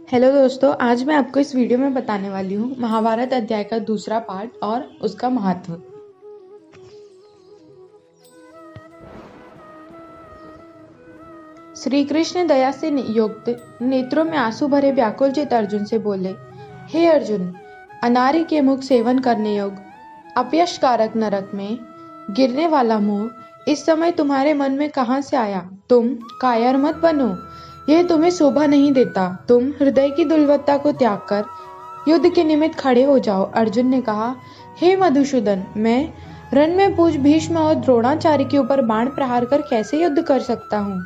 Hello दोस्तों, आज मैं आपको इस वीडियो में बताने वाली हूँ महाभारत अध्याय का दूसरा पार्ट और उसका महत्व। श्री कृष्ण दया से युक्त नेत्रों में आंसू भरे व्याकुल चित अर्जुन से बोले, हे अर्जुन, अनारी के मुख सेवन करने योग्य अपयश कारक नरक में गिरने वाला मोह इस समय तुम्हारे मन में कहाँ से आया? तुम कायर मत बनो, यह तुम्हें शोभा नहीं देता। तुम हृदय की दुर्बलता को त्याग कर युद्ध के निमित्त खड़े हो जाओ। अर्जुन ने कहा, हे मधुसूदन, मैं रण में पूज भीष्म और द्रोणाचार्य के ऊपर बाण प्रहार कर कैसे युद्ध कर सकता हूँ?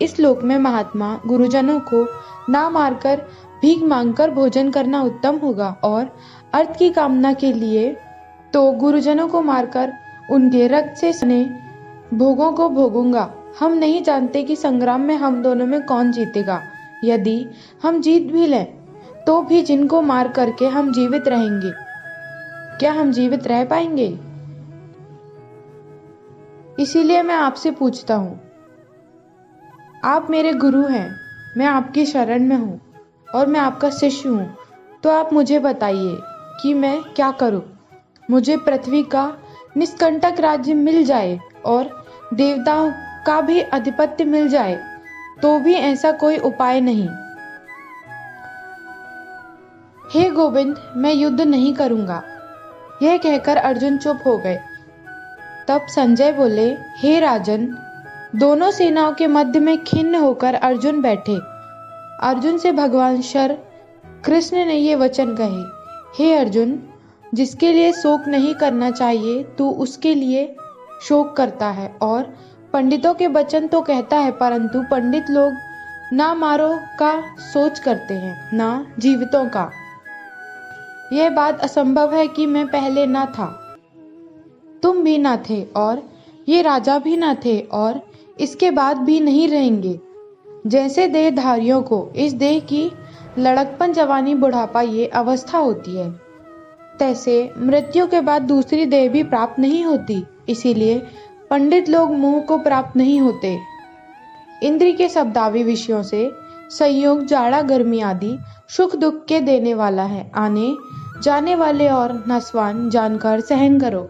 इस लोक में महात्मा गुरुजनों को ना मारकर भीख मांगकर भोजन करना उत्तम होगा, और अर्थ की कामना के लिए तो गुरुजनों को मारकर उनके रक्त से सने भोगों को भोगूंगा। हम नहीं जानते कि संग्राम में हम दोनों में कौन जीतेगा। यदि हम जीत भी लें तो भी जिनको मार करके हम जीवित रहेंगे, क्या हम जीवित रह पाएंगे? इसीलिए मैं आपसे पूछता हूँ, आप मेरे गुरु हैं, मैं आपकी शरण में हूँ और मैं आपका शिष्य हूँ, तो आप मुझे बताइए कि मैं क्या करूँ। मुझे पृथ्वी का निष्कंटक राज्य मिल जाए और देवताओं का भी आधिपत्य मिल जाए तो भी ऐसा कोई उपाय नहीं। हे गोविंद, मैं युद्ध नहीं करूंगा। यह कहकर अर्जुन चुप हो गए। तब संजय बोले, हे राजन, दोनों सेनाओं के मध्य में खिन्न होकर अर्जुन बैठे। अर्जुन से भगवान श्री कृष्ण ने ये वचन कहे, हे अर्जुन, जिसके लिए शोक नहीं करना चाहिए तू उसके लिए शोक करता है, और पंडितों के वचन तो कहता है, परंतु पंडित लोग ना मारो का सोच करते हैं ना जीवितों का। यह बात असंभव है कि मैं पहले ना था, तुम भी ना थे, और ये राजा भी ना थे, और इसके बाद भी नहीं रहेंगे। जैसे देहधारियों को इस देह की लड़कपन, जवानी, बुढ़ापा ये अवस्था होती है, तैसे मृत्यु के बाद दूसरी देह भी प्राप्त नहीं होती। इसीलिए पंडित लोग मोह को प्राप्त नहीं होते। इंद्रिय के शब्दावी विषयों से संयोग जाड़ा गर्मी आदि सुख दुख के देने वाला है। आने जाने वाले और नस्वान जानकर सहन करो।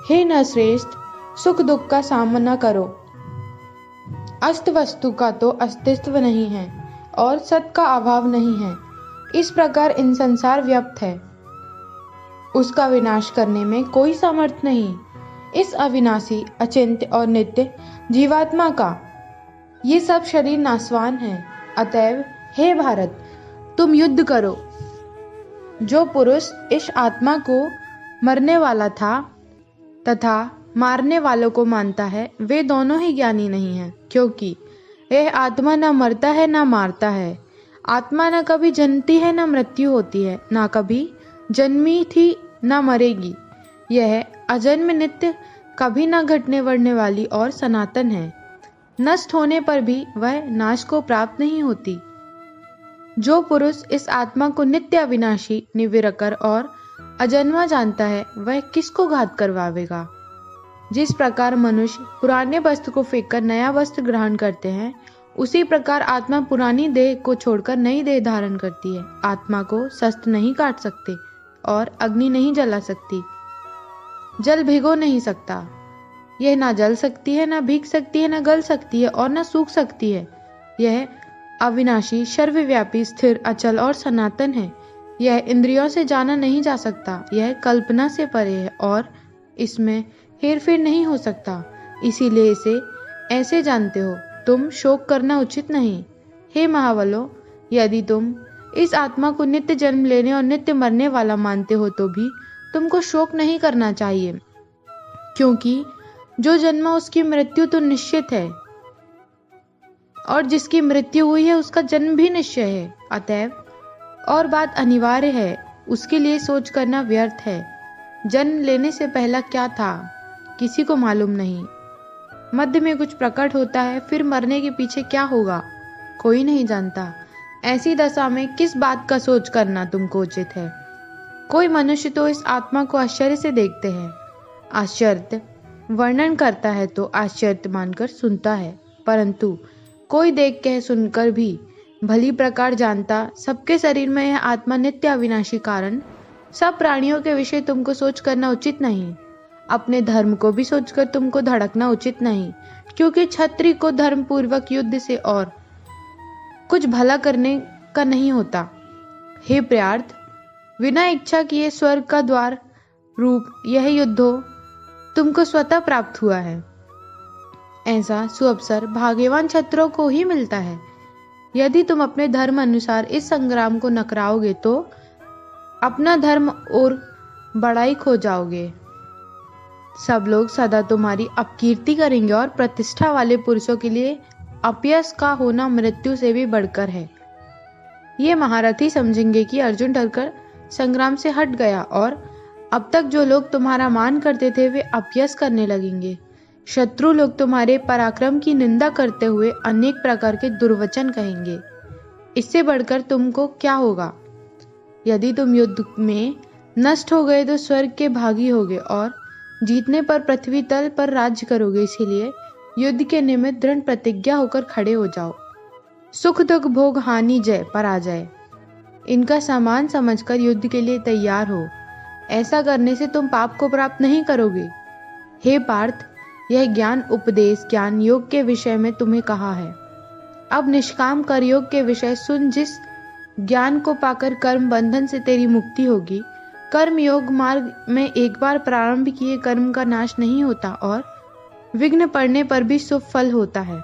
हे नरश्रेष्ठ, सुख दुख का सामना करो। अस्त वस्तु का तो अस्तित्व नहीं है और सत का अभाव नहीं है। इस प्रकार इन संसार व्याप्त है, उसका विनाश करने में कोई सामर्थ नहीं। इस अविनाशी, अचिंत्य और नित्य जीवात्मा का ये सब शरीर नाशवान है। अतएव हे भारत, तुम युद्ध करो। जो पुरुष इस आत्मा को मरने वाला था तथा मारने वालों को मानता है, वे दोनों ही ज्ञानी नहीं हैं, क्योंकि यह आत्मा न मरता है न मारता है। आत्मा न कभी जन्मती है न मृत्यु होती है, न कभी जन्मी थी न मरेगी। यह अजन्म, नित्य, कभी न घटने बढ़ने वाली और सनातन है। नष्ट होने पर भी वह नाश को प्राप्त नहीं होती। जो पुरुष इस आत्मा को नित्य, अविनाशी, निर्विकार और अजन्मा जानता है, वह किसको घात करवावेगा? जिस प्रकार मनुष्य पुराने वस्त्र को फेंककर नया वस्त्र ग्रहण करते हैं, उसी प्रकार आत्मा पुरानी देह को छोड़कर नई देह धारण करती है। आत्मा को शस्त्र नहीं काट सकते और अग्नि नहीं जला सकती, जल भिगो नहीं सकता। यह ना जल सकती है, ना भीग सकती है, ना गल सकती है और ना सूख सकती है। यह अविनाशी, सर्वव्यापी, स्थिर, अचल और सनातन है। यह इंद्रियों से जाना नहीं जा सकता। यह कल्पना से परे है और इसमें हेरफेर नहीं हो सकता। इसीलिए इसे ऐसे जानते हो। तुम शोक करना उचित नहीं। हे महाबलो, यदि तुम इस आत्मा को नित्य जन्म लेने और नित्य मरने वाला मानते हो तो भी तुमको शोक नहीं करना चाहिए, क्योंकि जो जन्मा उसकी मृत्यु तो निश्चित है, और जिसकी मृत्यु हुई है उसका जन्म भी निश्चय है। अतएव और बात अनिवार्य है, उसके लिए सोच करना व्यर्थ है। जन्म लेने से पहला क्या था, किसी को मालूम नहीं। मध्य में कुछ प्रकट होता है, फिर मरने के पीछे क्या होगा, कोई नहीं जानता। ऐसी दशा में किस बात का सोच करना तुमको उचित है? कोई मनुष्य तो इस आत्मा को आश्चर्य से देखते हैं, आश्चर्य वर्णन करता है तो आश्चर्य मानकर सुनता है, परंतु कोई देख कह सुनकर भी भली प्रकार जानता सबके शरीर में यह आत्मा नित्य अविनाशी कारण सब प्राणियों के विषय तुमको सोच करना उचित नहीं। अपने धर्म को भी सोचकर तुमको धड़कना उचित नहीं, क्योंकि क्षत्रिय को धर्म पूर्वक युद्ध से और कुछ भला करने का नहीं होता। हे प्रियार्थ, बिना इच्छा किए स्वर्ग का द्वार रूप यह युद्धो तुमको स्वतः प्राप्त हुआ है। ऐसा सुअवसर भाग्यवान क्षत्रियों को ही मिलता है। यदि तुम अपने धर्म अनुसार इस संग्राम को नकराओगे तो अपना धर्म और बड़ाई खो जाओगे। सब लोग सदा तुम्हारी अपकीर्ति करेंगे और प्रतिष्ठा वाले पुरुषों के लिए अपयश का होना मृत्यु से भी बढ़कर है। ये महारथी समझेंगे कि अर्जुन डरकर संग्राम से हट गया और अब तक जो लोग तुम्हारा मान करते थे वे अपयश करने लगेंगे। शत्रु लोग तुम्हारे पराक्रम की निंदा करते हुए अनेक प्रकार के दुर्वचन कहेंगे। इससे बढ़कर तुमको क्या होगा? यदि तुम युद्ध में नष्ट हो गए तो स्वर्ग के भागी होगे और जीतने पर पृथ्वी तल पर राज्य करोगे। इसीलिए युद्ध के निमित्त दृढ़ प्रतिज्ञा होकर खड़े हो जाओ। सुख दुख भोग हानि जय पराजय इनका सामान समझकर युद्ध के लिए तैयार हो। ऐसा करने से तुम पाप को प्राप्त नहीं करोगे। हे पार्थ, यह ज्ञान उपदेश ज्ञान योग के विषय में तुम्हें कहा है। अब निष्काम कर्मयोग के विषय सुन। जिस ज्ञान को पाकर कर्म बंधन से तेरी मुक्ति होगी। कर्म योग मार्ग में एक बार प्रारंभ किए कर्म का नाश नहीं होता और विघ्न पड़ने पर भी शुभ फल होता है।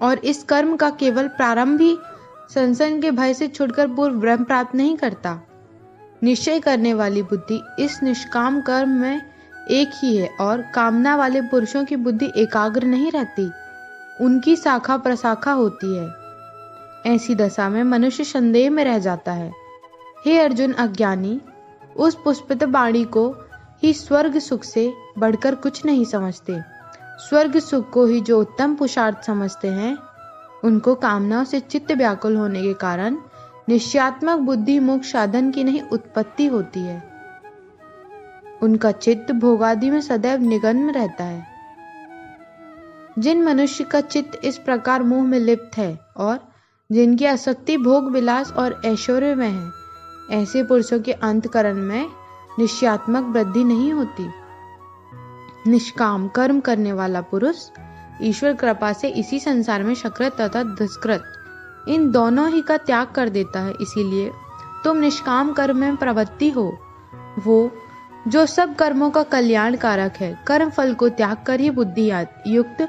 और इस कर्म का केवल प्रारंभ ही संसर्ग के भय से छुटकर पूर्व ब्रह्म प्राप्त नहीं करता। निश्चय करने वाली बुद्धि इस निष्काम कर्म में एक ही है और कामना वाले पुरुषों की बुद्धि एकाग्र नहीं रहती, उनकी शाखा प्रशाखा होती है। ऐसी दशा में मनुष्य संदेह में रह जाता है। हे अर्जुन अज्ञानी, उस पुष्पित वाणी को ही स्वर्ग सुख से बढ़कर कुछ नहीं समझते। स्वर्ग सुख को ही जो उत्तम पुरुषार्थ समझते हैं, उनको कामनाओं से चित्त व्याकुल होने के कारण निश्चयात्मक बुद्धि मोक्ष साधन की नहीं उत्पत्ति होती है। उनका चित्त भोगादि में सदैव निमग्न रहता है। जिन मनुष्य का चित्त इस प्रकार मोह में लिप्त है और जिनकी आसक्ति भोग विलास और ऐश्वर्य में है, ऐसे पुरुषों के अंतकरण में निश्चयात्मक वृद्धि नहीं होती। निष्काम कर्म करने वाला पुरुष ईश्वर कृपा से इसी संसार में सकृत तथा दुष्कृत इन दोनों ही का त्याग कर देता है। इसीलिए तुम निष्काम कर्म में प्रवृत्ति हो, वो जो सब कर्मों का कल्याण कारक है। कर्म फल को त्याग कर ही बुद्धि युक्त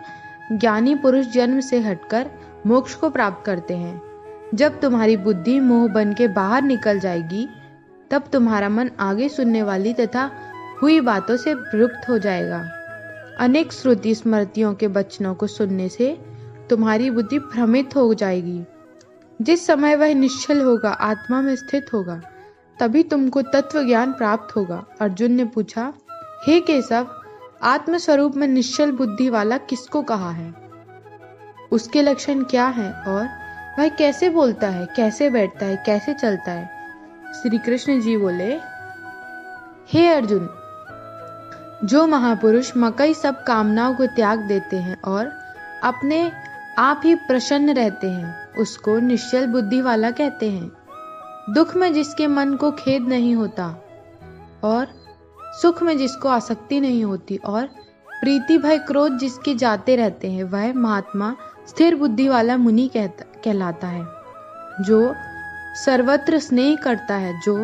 ज्ञानी पुरुष जन्म से हटकर मोक्ष को प्राप्त करते हैं। जब तुम्हारी बुद्धि मोह बन के बाहर निकल जाएगी, तब तुम्हारा मन आगे सुनने वाली तथा हुई बातों से विमुक्त हो जाएगा। अनेक श्रुति स्मृतियों के वचनों को सुनने से तुम्हारी बुद्धि भ्रमित हो जाएगी। जिस समय वह निश्चल होगा, आत्मा में स्थित होगा, तभी तुमको तत्व ज्ञान प्राप्त होगा। अर्जुन ने पूछा, हे केशव, आत्म स्वरूप में निश्चल बुद्धि वाला किसको कहा है? उसके लक्षण क्या है और वह कैसे बोलता है, कैसे बैठता है, कैसे चलता है? श्री कृष्ण जी बोले, हे अर्जुन, जो महापुरुष मकई सब कामनाओं को त्याग देते हैं और अपने आप ही प्रसन्न रहते हैं, उसको निश्चल बुद्धि वाला कहते हैं। दुख में जिसके मन को खेद नहीं होता और सुख में जिसको आसक्ति नहीं होती और प्रीति भय क्रोध जिसके जाते रहते हैं, वह महात्मा स्थिर बुद्धि वाला मुनि कहलाता है। जो सर्वत्र स्नेह करता है, जो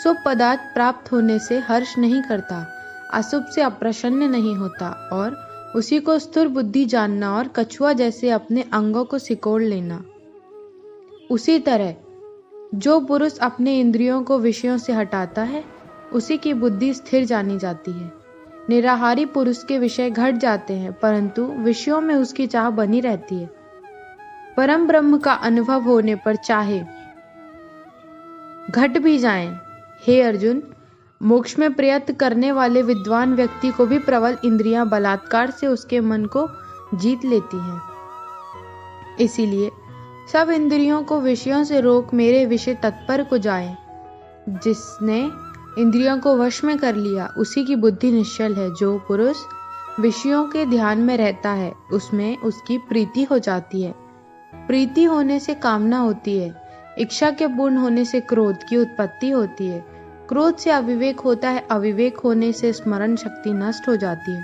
शुभ पदार्थ प्राप्त होने से हर्ष नहीं करता, अशुभ से अप्रसन्न नहीं होता और उसी को स्थिर बुद्धि जानना और कछुआ जैसे अपने अंगों को सिकोड़ लेना। उसी तरह जो पुरुष अपने इंद्रियों को विषयों से हटाता है, उसी की बुद्धि स्थिर जानी जाती है। निराहारी पुरुष के विषय घट जाते हैं, परंतु विषयों में उसकी चाह बनी रहती है। परम ब्रह्म का अनुभव होने पर चाहे घट भी जाएं। हे अर्जुन, मोक्ष में प्रयत्न करने वाले विद्वान व्यक्ति को भी प्रबल इंद्रियां बलात्कार से उसके मन को जीत लेती हैं। इसीलिए सब इंद्रियों को विषयों से रोक मेरे विषय तत्पर को जाए। जिसने इंद्रियों को वश में कर लिया, उसी की बुद्धि निश्चल है। जो पुरुष विषयों के ध्यान में रहता है, उसमें उसकी प्रीति हो जाती है। प्रीति होने से कामना होती है, इच्छा के पूर्ण होने से क्रोध की उत्पत्ति होती है, क्रोध से अविवेक होता है, अविवेक होने से स्मरण शक्ति नष्ट हो जाती है,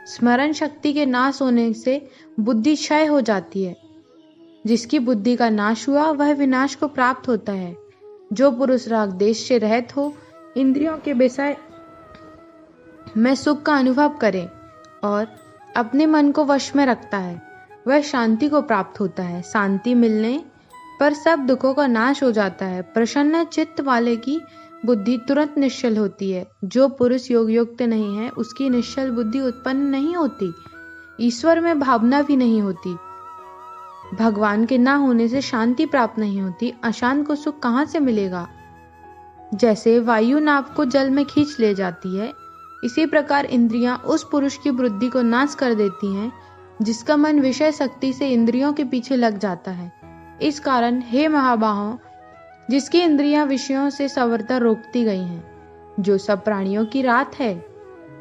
स्मरण शक्ति के नाश होने से बुद्धि क्षय हो जाती है। जिसकी बुद्धि का नाश हुआ वह विनाश को प्राप्त होता है। जो पुरुष राग देश से रहित हो, इंद्रियों के विषय में सुख का अनुभव करे और अपने मन को वश में रखता है, वह शांति को प्राप्त होता है। शांति मिलने पर सब दुखों का नाश हो जाता है। प्रसन्न चित्त वाले की बुद्धि तुरंत निश्चल होती है। जो पुरुष योग युक्त नहीं है उसकी निश्चल बुद्धि उत्पन्न नहीं होती, ईश्वर में भावना भी नहीं होती। भगवान के ना होने से शांति प्राप्त नहीं होती। अशांत को सुख कहाँ से मिलेगा? जैसे वायु नाव को जल में खींच ले जाती है, इसी प्रकार इंद्रियां उस पुरुष की बुद्धि को नाश कर देती हैं जिसका मन विषय शक्ति से इंद्रियों के पीछे लग जाता है। इस कारण हे महाबाहों, जिसकी इंद्रियां विषयों से संवर्ता रोकती गई हैं, जो सब प्राणियों की रात है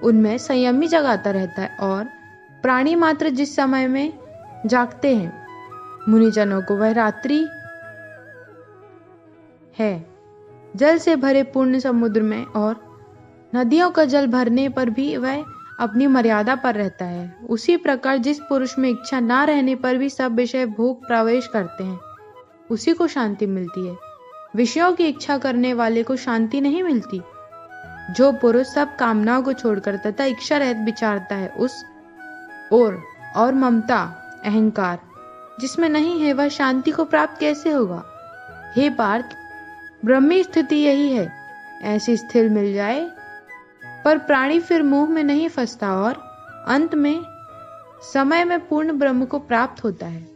उनमें संयमी जगाता रहता है और प्राणी मात्र जिस समय में जागते हैं, मुनिजनों को वह रात्रि है। जल से भरे पूर्ण समुद्र में और नदियों का जल भरने पर भी वह अपनी मर्यादा पर रहता है। उसी प्रकार जिस पुरुष में इच्छा ना रहने पर भी सब विषय भोग प्रवेश करते हैं, उसी को शांति मिलती है। विषयों की इच्छा करने वाले को शांति नहीं मिलती। जो पुरुष सब कामनाओं को छोड़कर तथा इच्छा रहित विचारता है, उस और ममता अहंकार जिसमें नहीं है, वह शांति को प्राप्त कैसे होगा? हे पार्थ, ब्रह्मी स्थिति यही है। ऐसी स्थिति मिल जाए पर प्राणी फिर मोह में नहीं फंसता और अंत में समय में पूर्ण ब्रह्म को प्राप्त होता है।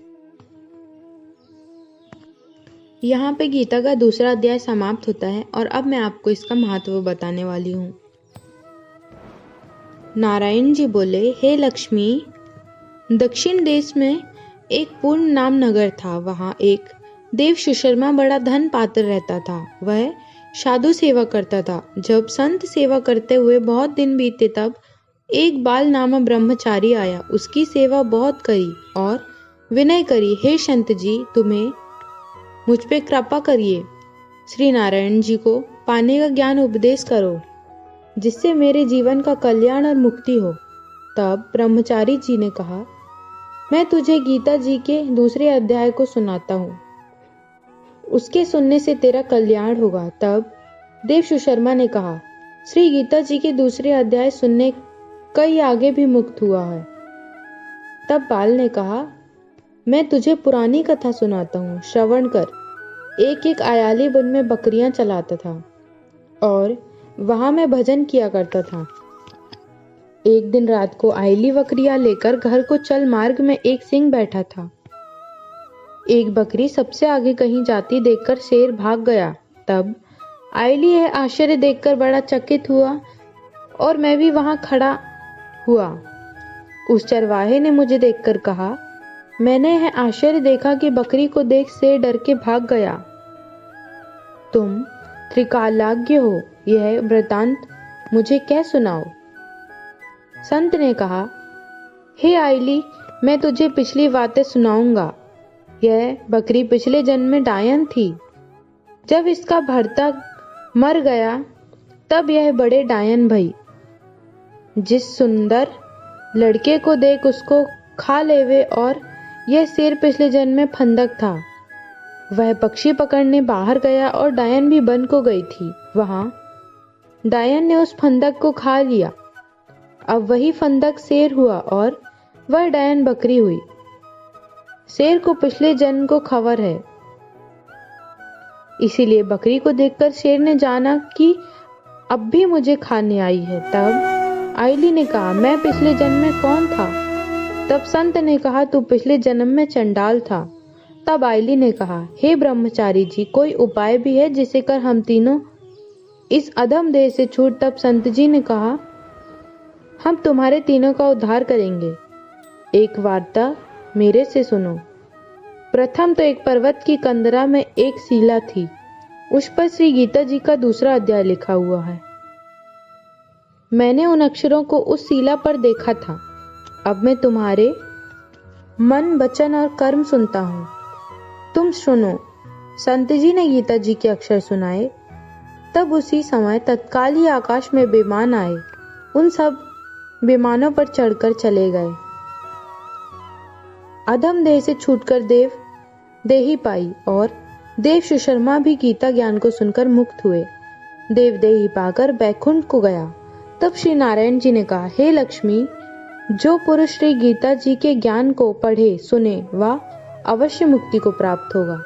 यहाँ पे गीता का दूसरा अध्याय समाप्त होता है और अब मैं आपको इसका महत्व बताने वाली हूँ। नारायण जी बोले, हे लक्ष्मी, दक्षिण देश में एक पूर्ण नाम नगर था। वहाँ एक देव सुशर्मा बड़ा धन पात्र रहता था। वह साधु सेवा करता था। जब संत सेवा करते हुए बहुत दिन बीते तब एक बाल नामक ब्रह्मचारी आया। उसकी सेवा बहुत करी और विनय करी, हे संत जी, तुम्हें मुझ पे कृपा करिए, श्री नारायण जी को पाने का ज्ञान उपदेश करो जिससे मेरे जीवन का कल्याण और मुक्ति हो। तब ब्रह्मचारी जी ने कहा, मैं तुझे गीता जी के दूसरे अध्याय को सुनाता हूँ, उसके सुनने से तेरा कल्याण होगा। तब देव सुशर्मा ने कहा, श्री गीता जी के दूसरे अध्याय सुनने कई आगे भी मुक्त हुआ है। तब बाल ने कहा, मैं तुझे पुरानी कथा सुनाता हूँ, श्रवण कर। एक एक आयाली वन में बकरियां चलाता था और वहां मैं भजन किया करता था। एक दिन रात को आयली बकरियां लेकर घर को चल मार्ग में एक सिंह बैठा था। एक बकरी सबसे आगे कहीं जाती देखकर शेर भाग गया। तब आयली यह आश्चर्य देखकर बड़ा चकित हुआ और मैं भी वहां खड़ा हुआ। उस चरवाहे ने मुझे देखकर कहा, मैंने यह आश्चर्य देखा कि बकरी को देख शेर डर के भाग गया। तुम त्रिकालाज्ञ हो, यह वृतांत मुझे क्या सुनाओ। संत ने कहा, हे आयली, मैं तुझे पिछली बातें सुनाऊंगा। यह बकरी पिछले जन्म में डायन थी। जब इसका भर्ता मर गया तब यह बड़े डायन भई। जिस सुंदर लड़के को देख उसको खा लेवे और यह शेर पिछले जन्म में फंदक था। वह पक्षी पकड़ने बाहर गया और डायन भी बन को गई थी। वहां डायन ने उस फंदक को खा लिया। अब वही फंदक शेर हुआ और वह डायन बकरी हुई। शेर को पिछले जन्म को खबर है, इसीलिए बकरी को देखकर शेर ने जाना कि अब भी मुझे खाने आई है। तब आयली ने कहा, मैं पिछले जन्म में कौन था? तब संत ने कहा, तू पिछले जन्म में चंडाल था। तब आयली ने कहा, हे ब्रह्मचारी जी, कोई उपाय भी है जिसे कर हम तीनों इस अधम देह से छूट। तब संत जी ने कहा, हम तुम्हारे तीनों का उद्धार करेंगे। एक वार्ता मेरे से सुनो। प्रथम तो एक पर्वत की कंदरा में एक शिला थी। उस पर श्री गीता जी का दूसरा अध्याय लिखा हुआ है। मैंने उन अक्षरों को उस शिला पर देखा था। अब मैं तुम्हारे मन, वचन और कर्म सुनता हूँ। तुम सुनो। संत जी ने गीता जी के अक्षर सुनाए। तब उसी समय तत्काल ही आकाश में विमान आए। उन सब विमानों पर चढ़कर चले गए। अधम देह से छूटकर देव देही पाई और देव सुशर्मा भी गीता ज्ञान को सुनकर मुक्त हुए। देव देही पाकर बैकुंठ को गया। तब श्री नारायण जी ने कहा, हे लक्ष्मी, जो पुरुष श्री गीता जी के ज्ञान को पढ़े सुने वह अवश्य मुक्ति को प्राप्त होगा।